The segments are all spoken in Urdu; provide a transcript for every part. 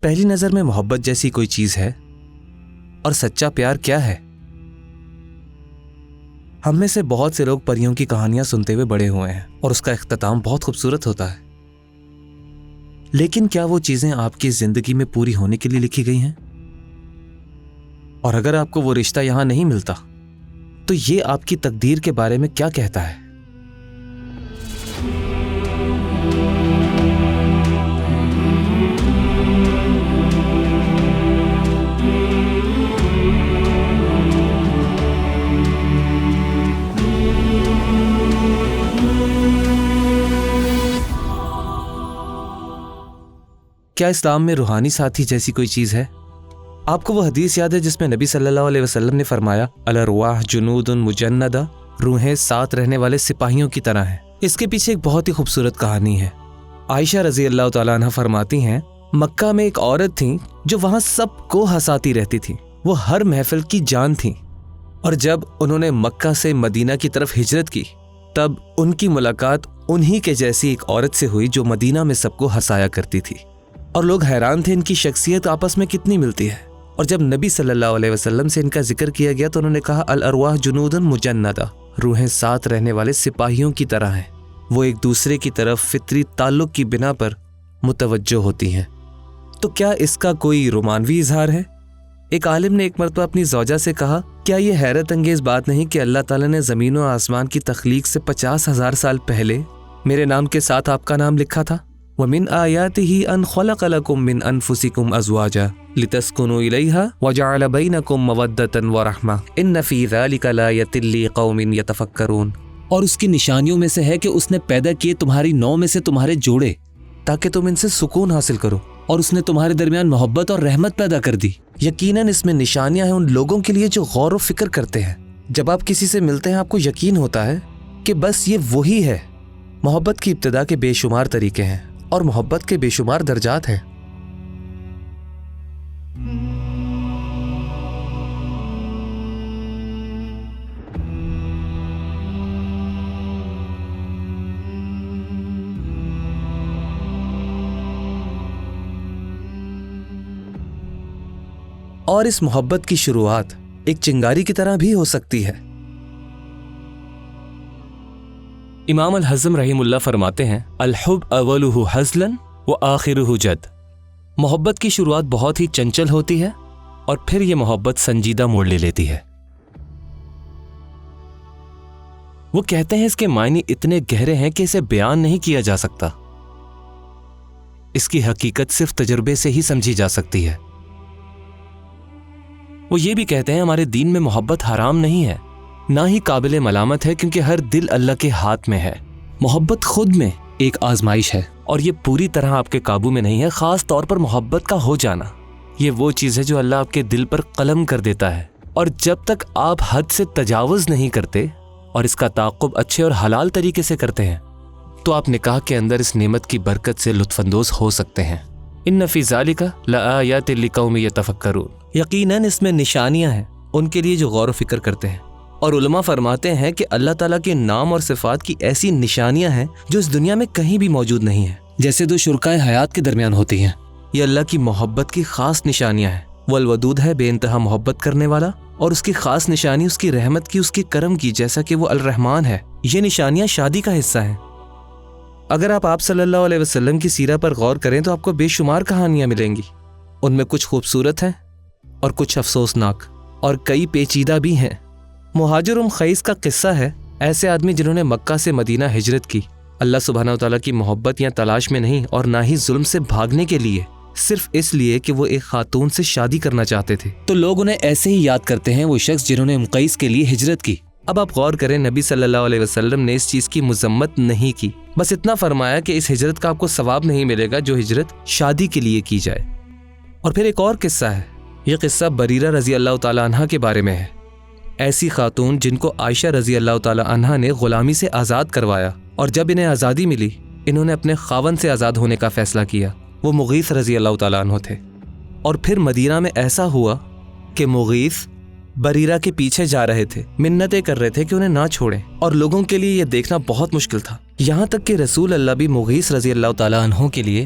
پہلی نظر میں محبت جیسی کوئی چیز ہے؟ اور سچا پیار کیا ہے؟ ہم میں سے بہت سے لوگ پریوں کی کہانیاں سنتے ہوئے بڑے ہوئے ہیں اور اس کا اختتام بہت خوبصورت ہوتا ہے، لیکن کیا وہ چیزیں آپ کی زندگی میں پوری ہونے کے لیے لکھی گئی ہیں؟ اور اگر آپ کو وہ رشتہ یہاں نہیں ملتا تو یہ آپ کی تقدیر کے بارے میں کیا کہتا ہے؟ کیا اسلام میں روحانی ساتھی جیسی کوئی چیز ہے؟ آپ کو وہ حدیث یاد ہے جس میں نبی صلی اللہ علیہ وسلم نے فرمایا الارواح جنود مجندہ، روحیں ساتھ رہنے والے سپاہیوں کی طرح ہیں؟ اس کے پیچھے ایک بہت ہی خوبصورت کہانی ہے۔ عائشہ رضی اللہ تعالیٰ عنہ فرماتی ہیں مکہ میں ایک عورت تھیں جو وہاں سب کو ہنساتی رہتی تھیں، وہ ہر محفل کی جان تھیں، اور جب انہوں نے مکہ سے مدینہ کی طرف ہجرت کی تب ان کی ملاقات انہی کے جیسی ایک عورت سے ہوئی جو مدینہ میں سب کو ہنسایا کرتی تھی، اور لوگ حیران تھے ان کی شخصیت آپس میں کتنی ملتی ہے۔ اور جب نبی صلی اللہ علیہ وسلم سے ان کا ذکر کیا گیا تو انہوں نے کہا الارواح جنود مجندہ، روحیں ساتھ رہنے والے سپاہیوں کی طرح ہیں، وہ ایک دوسرے کی طرف فطری تعلق کی بنا پر متوجہ ہوتی ہیں۔ تو کیا اس کا کوئی رومانوی اظہار ہے؟ ایک عالم نے ایک مرتبہ اپنی زوجہ سے کہا کیا یہ حیرت انگیز بات نہیں کہ اللہ تعالیٰ نے زمین و آسمان کی تخلیق سے 50,000 سال پہلے میرے نام کے ساتھ آپ کا نام لکھا تھا؟ وَمِنْ آيَاتِهِ أَنْ خَلَقَ لَكُم مِّنْ أَنفُسِكُمْ أَزْوَاجًا لِتَسْكُنُوا إِلَيْهَا وَجَعَلَ بَيْنَكُم مَّوَدَّةً وَرَحْمَةً إِنَّ فِي ذَلِكَ لَآيَةً لِقَوْمٍ يَتَفَكَّرُونَ۔ اور اس کی نشانیوں میں سے ہے کہ اس نے پیدا کیے تمہاری نو میں سے تمہارے جوڑے تاکہ تم ان سے سکون حاصل کرو، اور اس نے تمہارے درمیان محبت اور رحمت پیدا کر دی۔ یقیناً اس میں نشانیاں ہیں ان لوگوں کے لیے جو غور و فکر کرتے ہیں۔ جب آپ کسی سے ملتے ہیں آپ کو یقین ہوتا ہے کہ بس یہ وہی ہے۔ محبت کی ابتدا کے بے شمار طریقے ہیں اور محبت کے بے شمار درجات ہیں۔ اور اس محبت کی شروعات ایک چنگاری کی طرح بھی ہو سکتی ہے۔ امام الحزم رحم اللہ فرماتے ہیں الحب اولہ حزلا وآخرہ جد، محبت کی شروعات بہت ہی چنچل ہوتی ہے اور پھر یہ محبت سنجیدہ موڑ لے لیتی ہے۔ وہ کہتے ہیں اس کے معنی اتنے گہرے ہیں کہ اسے بیان نہیں کیا جا سکتا، اس کی حقیقت صرف تجربے سے ہی سمجھی جا سکتی ہے۔ وہ یہ بھی کہتے ہیں ہمارے دین میں محبت حرام نہیں ہے، نہ ہی قابل ملامت ہے، کیونکہ ہر دل اللہ کے ہاتھ میں ہے۔ محبت خود میں ایک آزمائش ہے اور یہ پوری طرح آپ کے قابو میں نہیں ہے۔ خاص طور پر محبت کا ہو جانا یہ وہ چیز ہے جو اللہ آپ کے دل پر قلم کر دیتا ہے، اور جب تک آپ حد سے تجاوز نہیں کرتے اور اس کا تعاقب اچھے اور حلال طریقے سے کرتے ہیں تو آپ نکاح کے اندر اس نعمت کی برکت سے لطف اندوز ہو سکتے ہیں۔ ان فی ذالک لآیات لقوم یتفکرون، یقیناً اس میں نشانیاں ہیں ان کے لیے جو غور و فکر کرتے ہیں۔ اور علماء فرماتے ہیں کہ اللہ تعالیٰ کے نام اور صفات کی ایسی نشانیاں ہیں جو اس دنیا میں کہیں بھی موجود نہیں ہیں، جیسے دو شرکائے حیات کے درمیان ہوتی ہیں۔ یہ اللہ کی محبت کی خاص نشانیاں ہیں۔ وہ الودود ہے، بے انتہا محبت کرنے والا، اور اس کی خاص نشانی اس کی رحمت کی، اس کے کرم کی، جیسا کہ وہ الرحمن ہے۔ یہ نشانیاں شادی کا حصہ ہیں۔ اگر آپ صلی اللہ علیہ وسلم کی سیرت پر غور کریں تو آپ کو بے شمار کہانیاں ملیں گی۔ ان میں کچھ خوبصورت ہیں اور کچھ افسوسناک، اور کئی پیچیدہ بھی ہیں۔ مہاجر خیس کا قصہ ہے، ایسے آدمی جنہوں نے مکہ سے مدینہ ہجرت کی، اللہ سبحانہ وتعالیٰ کی محبت یا تلاش میں نہیں، اور نہ ہی ظلم سے بھاگنے کے لیے، صرف اس لیے کہ وہ ایک خاتون سے شادی کرنا چاہتے تھے۔ تو لوگ انہیں ایسے ہی یاد کرتے ہیں، وہ شخص جنہوں نے مقیس کے لیے ہجرت کی۔ اب آپ غور کریں، نبی صلی اللہ علیہ وسلم نے اس چیز کی مذمت نہیں کی، بس اتنا فرمایا کہ اس ہجرت کا آپ کو ثواب نہیں ملے گا جو ہجرت شادی کے لیے کی جائے۔ اور پھر ایک اور قصہ ہے، یہ قصہ بریرہ رضی اللہ تعالیٰ عنہ کے بارے میں ہے، ایسی خاتون جن کو عائشہ رضی اللہ تعالیٰ عنہ نے غلامی سے آزاد کروایا، اور جب انہیں آزادی ملی انہوں نے اپنے خاوند سے آزاد ہونے کا فیصلہ کیا۔ وہ مغیث رضی اللہ تعالیٰ عنہ تھے، اور پھر مدینہ میں ایسا ہوا کہ مغیث بریرہ کے پیچھے جا رہے تھے، منتیں کر رہے تھے کہ انہیں نہ چھوڑیں، اور لوگوں کے لیے یہ دیکھنا بہت مشکل تھا، یہاں تک کہ رسول اللہ بھی مغیث رضی اللہ تعالیٰ عنہ کے لیے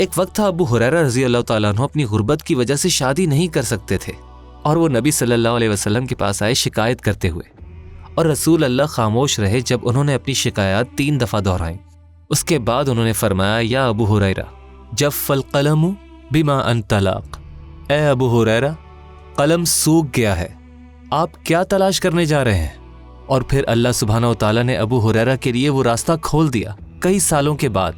ایک وقت تھا ابو ہریرہ رضی اللہ تعالیٰ عنہ اپنی غربت کی وجہ سے شادی نہیں کر سکتے تھے، اور وہ نبی صلی اللہ علیہ وسلم کے پاس آئے شکایت کرتے ہوئے، اور رسول اللہ خاموش رہے جب انہوں نے اپنی شکایات 3 دفعہ دہرائیں۔ اس کے بعد انہوں نے فرمایا، یا ابو ہریرہ جف القلم بما انت لاق، اے ابو ہریرہ قلم سوکھ گیا ہے، آپ کیا تلاش کرنے جا رہے ہیں؟ اور پھر اللہ سبحانہ و تعالیٰ نے ابو ہریرہ کے لیے وہ راستہ کھول دیا کئی سالوں کے بعد،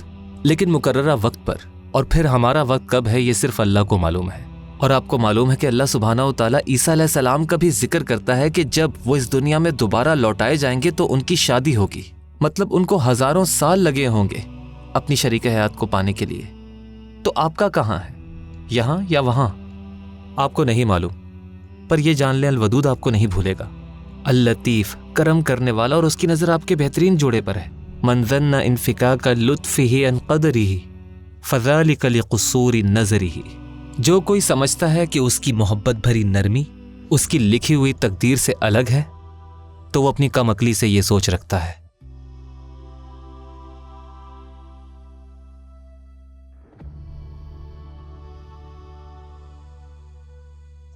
لیکن مقررہ وقت پر، اور پھر ہمارا وقت کب ہے یہ صرف اللہ کو معلوم ہے۔ اور آپ کو معلوم ہے کہ اللہ سبحانہ و تعالیٰ عیسیٰ علیہ السلام کا بھی ذکر کرتا ہے کہ جب وہ اس دنیا میں دوبارہ لوٹائے جائیں گے تو ان کی شادی ہوگی، مطلب ان کو ہزاروں سال لگے ہوں گے اپنی شریک حیات کو پانے کے لیے۔ تو آپ کا کہاں ہے، یہاں یا وہاں؟ آپ کو نہیں معلوم، پر یہ جان لیں الودود آپ کو نہیں بھولے گا، اللطیف کرم کرنے والا، اور اس کی نظر آپ کے بہترین جوڑے پر ہے۔ من ظن انفکاک لطفہ عن قدرہ فذلک لقصور نظرہ، جو کوئی سمجھتا ہے کہ اس کی محبت بھری نرمی اس کی لکھی ہوئی تقدیر سے الگ ہے تو وہ اپنی کم عقلی سے یہ سوچ رکھتا ہے۔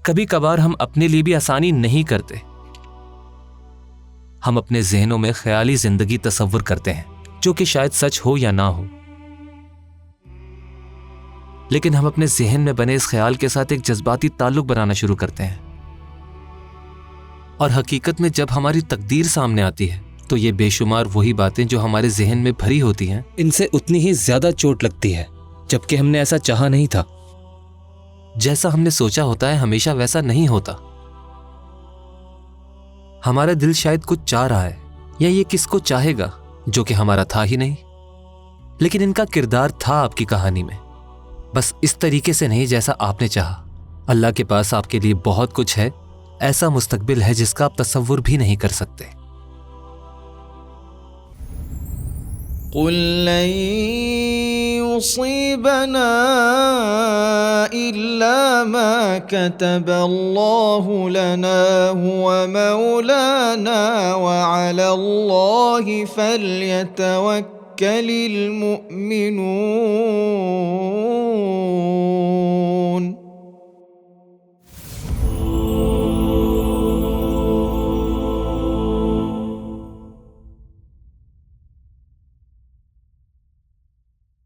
کبھی کبھار ہم اپنے لیے بھی آسانی نہیں کرتے، ہم اپنے ذہنوں میں خیالی زندگی تصور کرتے ہیں جو کہ شاید سچ ہو یا نہ ہو، لیکن ہم اپنے ذہن میں بنے اس خیال کے ساتھ ایک جذباتی تعلق بنانا شروع کرتے ہیں، اور حقیقت میں جب ہماری تقدیر سامنے آتی ہے تو یہ بے شمار وہی باتیں جو ہمارے ذہن میں بھری ہوتی ہیں ان سے اتنی ہی زیادہ چوٹ لگتی ہے، جبکہ ہم نے ایسا چاہا نہیں تھا۔ جیسا ہم نے سوچا ہوتا ہے ہمیشہ ویسا نہیں ہوتا، ہمارا دل شاید کچھ چاہ رہا ہے، یا یہ کس کو چاہے گا جو کہ ہمارا تھا ہی نہیں، لیکن ان کا کردار تھا آپ کی کہانی میں، بس اس طریقے سے نہیں جیسا آپ نے چاہا۔ اللہ کے پاس آپ کے لیے بہت کچھ ہے، ایسا مستقبل ہے جس کا آپ تصور بھی نہیں کر سکتے۔ قل لن يصيبنا إلا ما كتب الله لنا هو مولانا وعلى الله فليتوكل المؤمنون۔